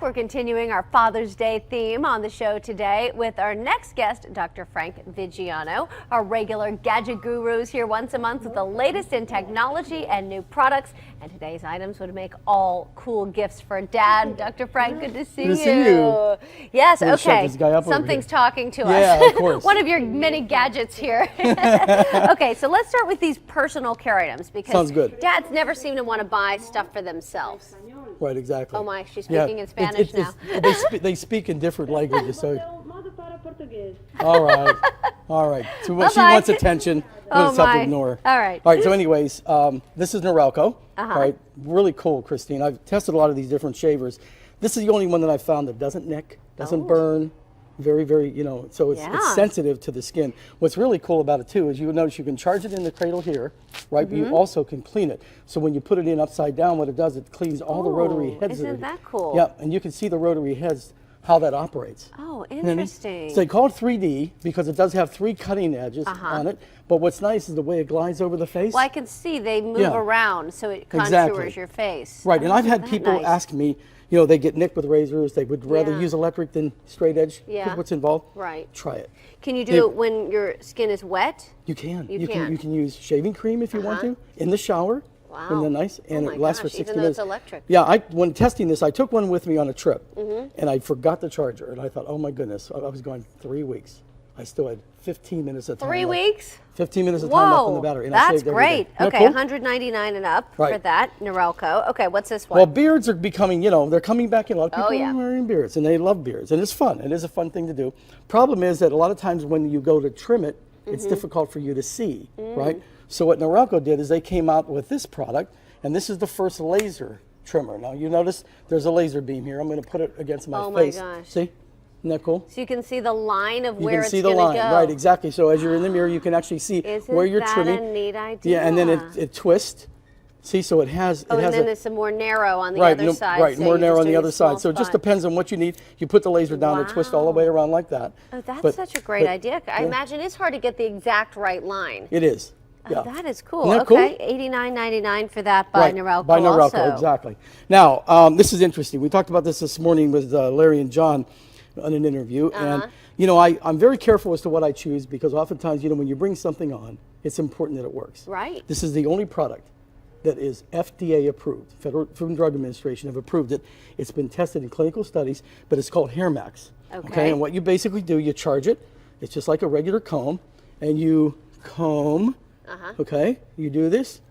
We're continuing our Father's Day theme on the show today with our next guest, Dr. Frank Vigiano. Our regular gadget gurus here once a month with the latest in technology and new products. And today's items would make all cool gifts for Dad. Dr. Frank, good to see you. Good to see you. Yes, Shut okay. this guy up over Something's here. talking to us. Yeah, of course. One of your many gadgets here. Okay, so let's start with these personal care items because Sounds good. dads never seem to want to buy stuff for themselves. Right, exactly. Oh my, she's speaking in Spanish now. They speak in different languages, so. All right, all right. So when she wants attention, we'll just have to ignore her. All right. All right, so anyways, this is Norelco. Uh-huh. All right, really cool, Christine. I've tested a lot of these different shavers. This is the only one that I've found that doesn't nick, doesn't burn. Very, very, so it's sensitive to the skin. What's really cool about it too is you will notice you can charge it in the cradle here, right? But you also can clean it. So when you put it in upside down, what it does, it cleans all the rotary heads. Isn't that cool? Yeah, and you can see the rotary heads, how that operates. Oh, interesting. So they call it 3D because it does have 3 cutting edges on it. But what's nice is the way it glides over the face. Well, I can see they move around, so it contours your face. Right, and I've had people ask me, they get nicked with razors. They would rather use electric than straight edge. Yeah. What's involved? Right. Try it. Can you do it when your skin is wet? You can. You can. You can use shaving cream if you want to in the shower. Wow. And then nice, and it lasts for 60 even though minutes. it's electric. Yeah, when testing this, I took one with me on a trip, and I forgot the charger, and I thought, oh my goodness, I was going 3 weeks. I still had 15 minutes of time. 3 left. weeks? 15 minutes of time left on the battery. And That's I saved great. everything. Okay, Cool? $199 and up for Right. that, Norelco. Okay, what's this one? Well, beards are becoming, they're coming back in. A lot of people yeah. are wearing beards, and they love beards, and it's fun. It is a fun thing to do. Problem is that a lot of times when you go to trim it, it's difficult for you to see, right? So what Norelco did is they came out with this product, and this is the first laser trimmer. Now, you notice there's a laser beam here. I'm going to put it against my face. Oh, my gosh. See? Isn't that cool? So you can see the line of You where can it's see the going to line, go. right, exactly. So as you're in the mirror, you can actually see where you're trimming. Isn't that a neat idea? Yeah, and then it twists. See, so it has. Oh, it has and then it's more narrow on the right, other side. Right, so more you're narrow just on the doing other a small side. So it just spot. depends on what you need. You put the laser down and twist all the way around like that. Oh, that's such a great idea. I imagine it's hard to get the exact right line. It is. Oh, Yeah. that is cool. Isn't that Okay, cool? $89.99 for that by Norelco. By Norelco, also. exactly. Now, this is interesting. We talked about this morning with Larry and John on an interview, and I'm very careful as to what I choose because oftentimes, when you bring something on, it's important that it works. Right. This is the only product that is FDA approved. Federal Food and Drug Administration have approved it. It's been tested in clinical studies, but it's called Hair Max. Okay. And what you basically do, you charge it. It's just like a regular comb, and you comb. Okay. You do this.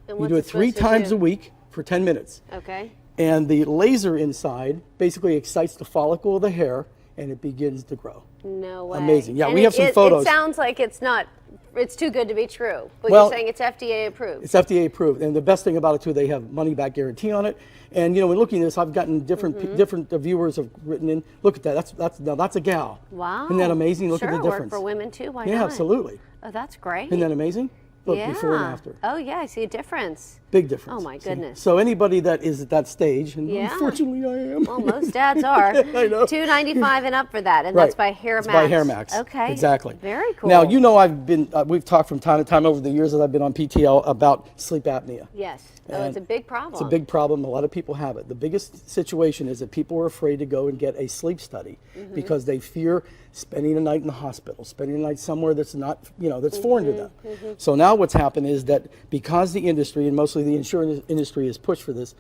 And You what's do it it 3 supposed to times do? a week for 10 minutes. Okay. And the laser inside basically excites the follicle of the hair, and it begins to grow. No way. Amazing. Yeah, And we have some photos. It sounds like it's too good to be true. But Well, you're saying it's FDA approved. It's FDA approved, and the best thing about it too, they have money back guarantee on it. And when looking at this, I've gotten different viewers have written in. Look at that. That's a gal. Wow. Isn't that amazing? Look sure, at the difference. Work for women too. Why not? Yeah, absolutely. Oh, that's great. Isn't that amazing? Look, before and after. Oh yeah, I see a difference. Big difference. Oh my See? goodness. So anybody that is at that stage, and Yeah. unfortunately I am. Well, most dads are. I know. $295 and up for that, and that's by Hair Max. It's by Hair Max. Okay. Exactly. Very cool. Now I've been. We've talked from time to time over the years that I've been on PTL about sleep apnea. Yes. Oh, And it's a big problem. It's a big problem. A lot of people have it. The biggest situation is that people are afraid to go and get a sleep study because they fear spending a night in the hospital, spending a night somewhere that's not, that's foreign to them. So now what's happened is that because the industry, and mostly the insurance industry, is pushed for this,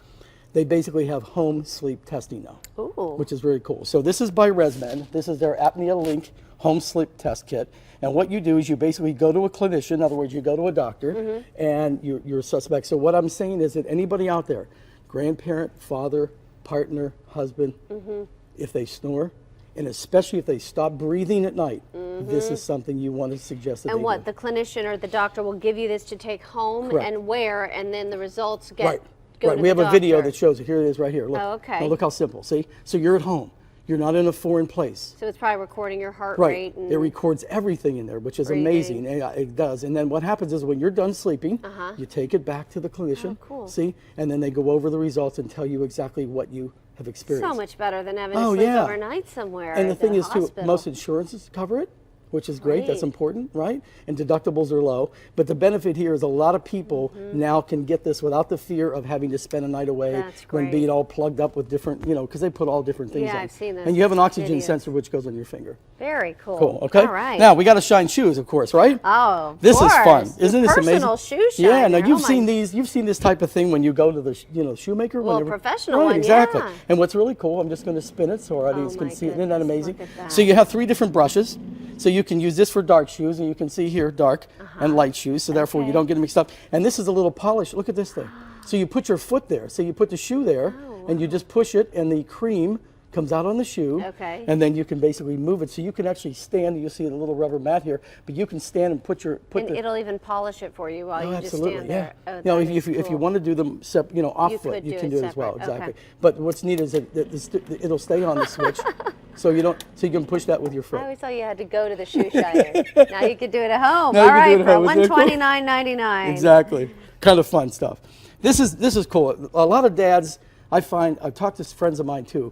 they basically have home sleep testing now, Ooh. which is very cool. So this is by ResMed. This is their Apnea Link home sleep test kit. And what you do is you basically go to a clinician, in other words, you go to a doctor, and you're a suspect. So what I'm saying is that anybody out there, grandparent, father, partner, husband, if they snore, and especially if they stop breathing at night, this is something you want to suggest that And they what, do. the clinician or the doctor will give you this to take home Correct. and wear, and then the results go Right. to We have the a video doctor. that shows it. Here it is right here. Look. Oh, okay. Now look how simple. See? So you're at home. You're not in a foreign place. So it's probably recording your heart Right. rate. And It records everything in there, which is breathing. amazing. Yeah, it does. And then what happens is when you're done sleeping, you take it back to the clinician. Oh, cool. See? And then they go over the results and tell you exactly what you have experienced. so much better than having to Oh, sleep yeah. overnight somewhere. And the at thing is, too, hospital. most insurances cover it. which is great. That's important, right? And deductibles are low. But the benefit here is a lot of people now can get this without the fear of having to spend a night away when being all plugged up with different, you know, because they put all different things in. I've seen those. And you have an oxygen sensor which goes on your finger. Very cool. Cool, okay? All right. Now, we got to shine shoes, of course, right? Oh, this is fun. Isn't this amazing? Personal shoe shiner. Yeah, now you've seen these, you've seen this type of thing when you go to the, you know, shoemaker. Well, professional one, exactly. yeah. And what's really cool, I'm just going to spin it so our audience can see it. Isn't that amazing? Look at that. So you have 3 different brushes. So you can use this for dark shoes, and you can see here dark and light shoes, so therefore you don't get them mixed up. And this is a little polish. Look at this thing. So you put your foot there. So you put the shoe there, and you just push it, and the cream comes out on the shoe, and then you can basically move it. So you can actually stand. You'll see the little rubber mat here, but you can stand and put it'll even polish it for you while you just stand there. Oh, you know, if you want to do them, you know, off foot, you can do it as well. Exactly. But what's neat is that it'll stay on the switch, so you can push that with your foot. I always thought you had to go to the shoe shiner. Now you can do it at home. Now All right, for $129.99. Exactly. Kind of fun stuff. This is cool. A lot of dads, I've talked to friends of mine too.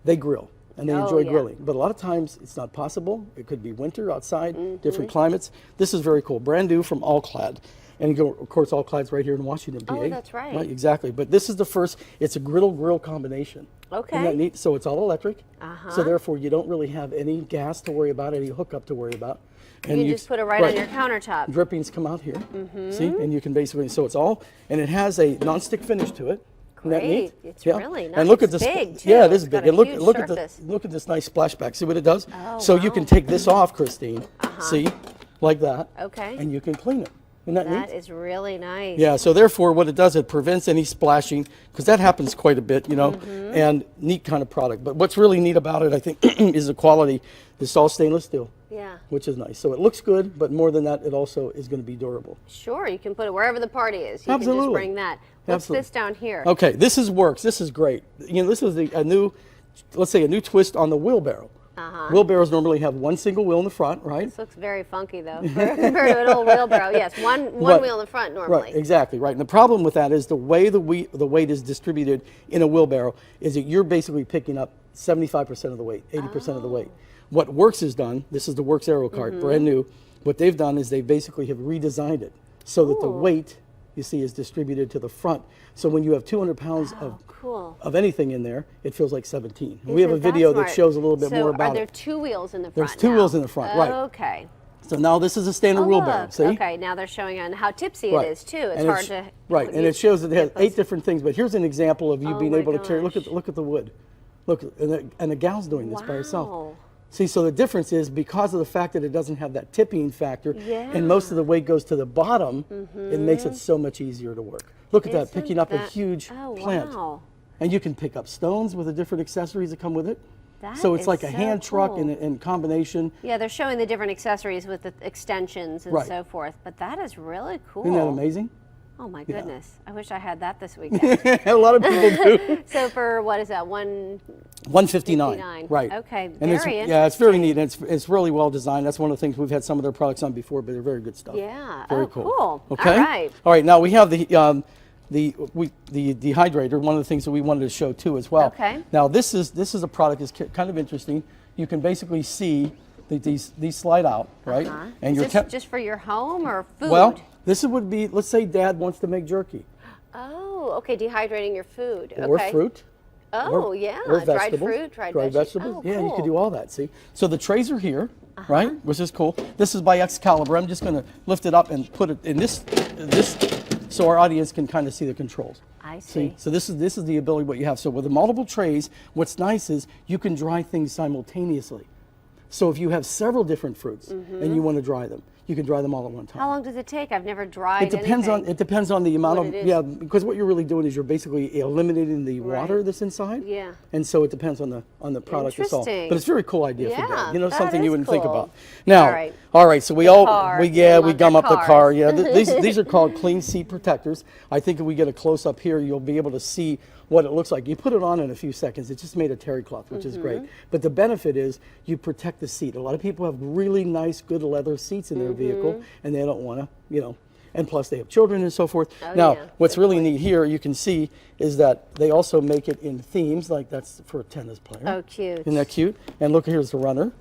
They grill and they enjoy grilling, but a lot of times it's not possible. It could be winter outside, different climates. This is very cool, brand new from ALL-CLAD. And of course, ALL-CLAD's right here in Washington, PA. Oh, that's right. Right, exactly. But this is the first, it's a griddle-grill combination. Okay. Isn't that neat? So it's all electric. So therefore, you don't really have any gas to worry about, any hookup to worry about. And you just put it right on your countertop. Drippings come out here, see? And you can basically, so it's all, and it has a non-stick finish to it. Great. It's really nice. And look at this. Big too. Yeah, it is big. And look at this nice splashback. See what it does? Oh, so you can take this off, Christine. See, like that. Okay. And you can clean it. Isn't that neat? That is really nice. Yeah. So therefore, what it does, it prevents any splashing, because that happens quite a bit, you know. And neat kind of product. But what's really neat about it, I think, is the quality. It's all stainless steel. Yeah. Which is nice. So it looks good, but more than that, it also is going to be durable. Sure, you can put it wherever the party is. You Absolutely. can just bring that. What's this down here? Okay, this works. This is great. You know, this is a new, let's say, a new twist on the wheelbarrow. Wheelbarrows normally have one single wheel in the front, right? This looks very funky though, compared to an old wheelbarrow. Yes, one wheel in the front normally. Right, exactly, right. And the problem with that is the way the weight is distributed in a wheelbarrow is that you're basically picking up 75% of the weight, 80% of the weight. What Works has done, this is the Works Aero cart, brand new. What they've done is they basically have redesigned it so that the weight, you see, is distributed to the front. So when you have 200 pounds of anything in there, it feels like 17. We have a video that shows a little bit more about it. Are there 2 wheels in the front? There's 2 wheels in the front, right. Okay. So now this is a standard wheelbarrow, see? Okay, now they're showing on how tipsy it is too. It's hard to... Right, and it shows that it has 8 different things, but here's an example of you being able to carry, look at the wood. Look, and the gal's doing this by herself. See, so the difference is because of the fact that it doesn't have that tipping factor, and most of the weight goes to the bottom, it makes it so much easier to work. Look at that, picking up a huge plant. Wow. And you can pick up stones with the different accessories that come with it. So it's like a hand truck in combination. Yeah, they're showing the different accessories with the extensions and so forth, but that is really cool. Isn't that amazing? Oh my goodness! I wish I had that this weekend. A lot of people do. So for what is that? $159. Right. Okay. And it's very neat. And it's really well designed. That's one of the things we've had some of their products on before, but they're very good stuff. Yeah. Very cool. Cool. Okay. All right. All right. Now we have the dehydrator. One of the things that we wanted to show too as well. Okay. Now this is a product that's kind of interesting. You can basically see that these slide out, right? And is this just for your home or food? Well, this would be, let's say Dad wants to make jerky. Oh, okay, dehydrating your food. Or fruit. Oh, yeah, or dried vegetables. fruit, dried vegetables. Oh, yeah, cool. you could do all that, see? So the trays are here, right, which is cool. This is by Excalibur. I'm just going to lift it up and put it in this so our audience can kind of see the controls. I see. So this is the ability what you have. So with the multiple trays, what's nice is you can dry things simultaneously. So if you have several different fruits and you want to dry them, you can dry them all at one time. How long does it take? I've never dried anything. It depends on the amount of because what you're really doing is you're basically eliminating the water that's inside. Yeah. And so it depends on the product itself. But it's a very cool idea for that. You know, that something you wouldn't think cool. about. Now, all right. So we gum up the car. Yeah. These are called clean seat protectors. I think if we get a close up here, you'll be able to see what it looks like. You put it on in a few seconds. It's just made of terry cloth, which is great. But the benefit is you protect the seat. A lot of people have really nice, good leather seats in their vehicle, and they don't want to, you know, and plus they have children and so forth. Now, what's really neat here, you can see, is that they also make it in themes, like that's for a tennis player. Oh, cute. Isn't that cute? And look, here's the runner.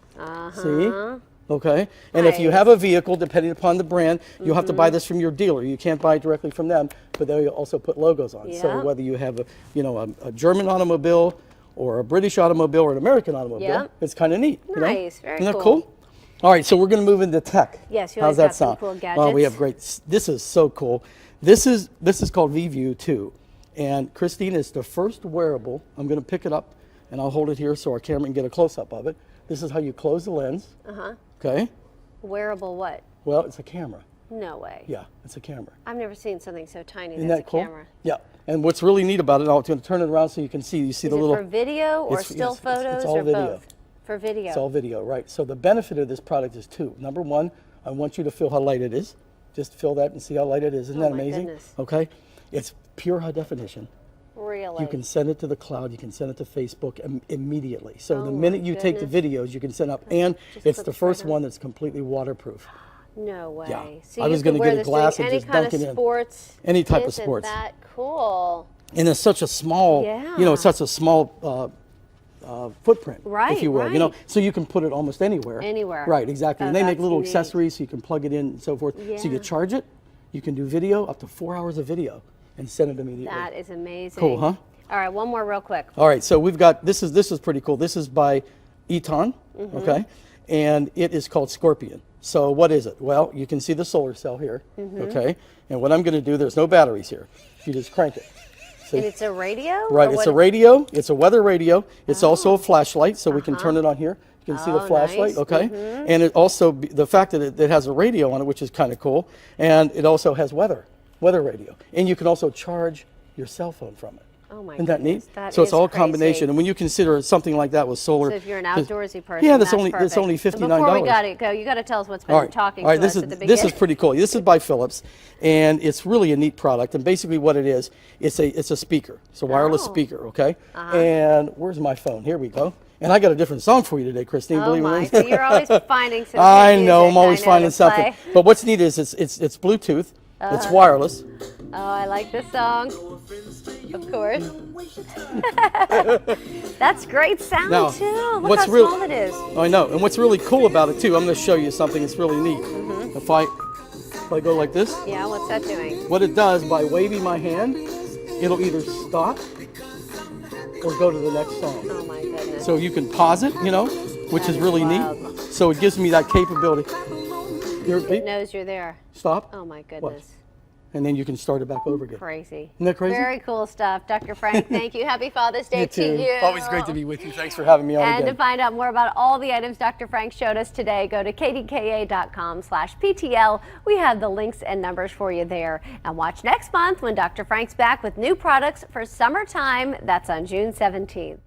See? Okay, and if you Nice. have a vehicle, depending upon the brand, you'll have to buy this from your dealer. You can't buy it directly from them, but they also put logos on. So Yeah. whether you have a German automobile, or a British automobile, or an American automobile, Yeah. it's kind of neat. you know? Nice, very Isn't that cool. cool? All right, so we're going to move into tech. Yes, you How's always that got some sound? cool Oh, we gadgets. have great. This is so cool. This is called VView 2, and Christine, is the first wearable. I'm going to pick it up, and I'll hold it here so our camera can get a close up of it. This is how you close the lens. Okay. Wearable what? Well, it's a camera. No way. Yeah, it's a camera. I've never seen something so tiny Isn't that's that a cool? camera. Yeah. And what's really neat about it, I'm going to turn it around so you can see. You see Is the it little. for video or It's- still yes, it's photos all or video. both? For video. It's all video, right? So the benefit of this product is two. Number one, I want you to feel how light it is. Just feel that and see how light it is. Isn't Oh that my amazing? goodness. Okay. It's pure high definition. Really? You can send it to the cloud. You can send it to Facebook immediately. So Oh the my minute you take the goodness. videos, you can send up. And Just it's put the this first right on. one that's completely waterproof. No way. Yeah. So I you was could gonna wear get a this glass doing and any just kind dunk of it in. sports. Any type of Isn't sports. that cool? And it's such a small, Yeah. it's such a small footprint, Right, if you will. right. So you can put it almost anywhere. Anywhere. Right, exactly. Oh, and they make that's little neat. accessories so you can plug it in and so forth. So you Yeah. charge it, you can do video, up to 4 hours of video, and send it immediately. That is amazing. Cool, huh? All right, one more real quick. All right, so we've got, this is pretty cool. This is by Eton, Mm-hmm. okay? And it is called Scorpion. So what is it? Well, you can see the solar cell here, Mm-hmm. okay? And what I'm gonna do, there's no batteries here. You just crank it. See? And it's a radio? Right, Or it's what a is- radio, it's a weather radio. It's also a flashlight, so we can turn it on here. You can see the Oh, flashlight, nice. okay? And it also, the fact that it has a radio on it, which is kind of cool, and it also has weather radio. And you can also charge your cell phone from it. Oh my Isn't that neat? goodness, that So it's is all crazy. combination. And when you consider something like that with solar. So if you're an outdoorsy person, yeah, that's it's only perfect. And $59. Before we got to go, you got to tell us what's been All right. talking All right, to this us is at the this beginning. is pretty cool. This is by Philips, and it's really a neat product. And basically, what it is, it's a speaker. It's a wireless Oh. speaker. Okay. And where's my phone? Here we go. And I got a different song for you today, Christine. Oh believe my! it or So not. you're always finding some. I good know. music, I'm always I know, finding to something. play. But what's neat is it's Bluetooth. It's wireless. Oh, I like this song. Of course. That's great sound Now, too. Look what's how real- small it is. I know. And what's really cool about it too, I'm going to show you something that's really neat. If I go like this. Yeah, what's that doing? What it does, by waving my hand, it'll either stop or go to the next song. Oh my goodness. So you can pause it, which That is is really wild. neat. So it gives me that capability. Here, It beep, knows you're there. stop, Oh my goodness. and then you can start it back over again. Crazy. Isn't that crazy? Very cool stuff. Dr. Frank, thank you. Happy Father's Day You to too. you. Always great to be with you. Thanks for having me on And to again. find out more about all the items Dr. Frank showed us today, go to kdka.com/PTL. We have the links and numbers for you there. And watch next month when Dr. Frank's back with new products for summertime. That's on June 17th.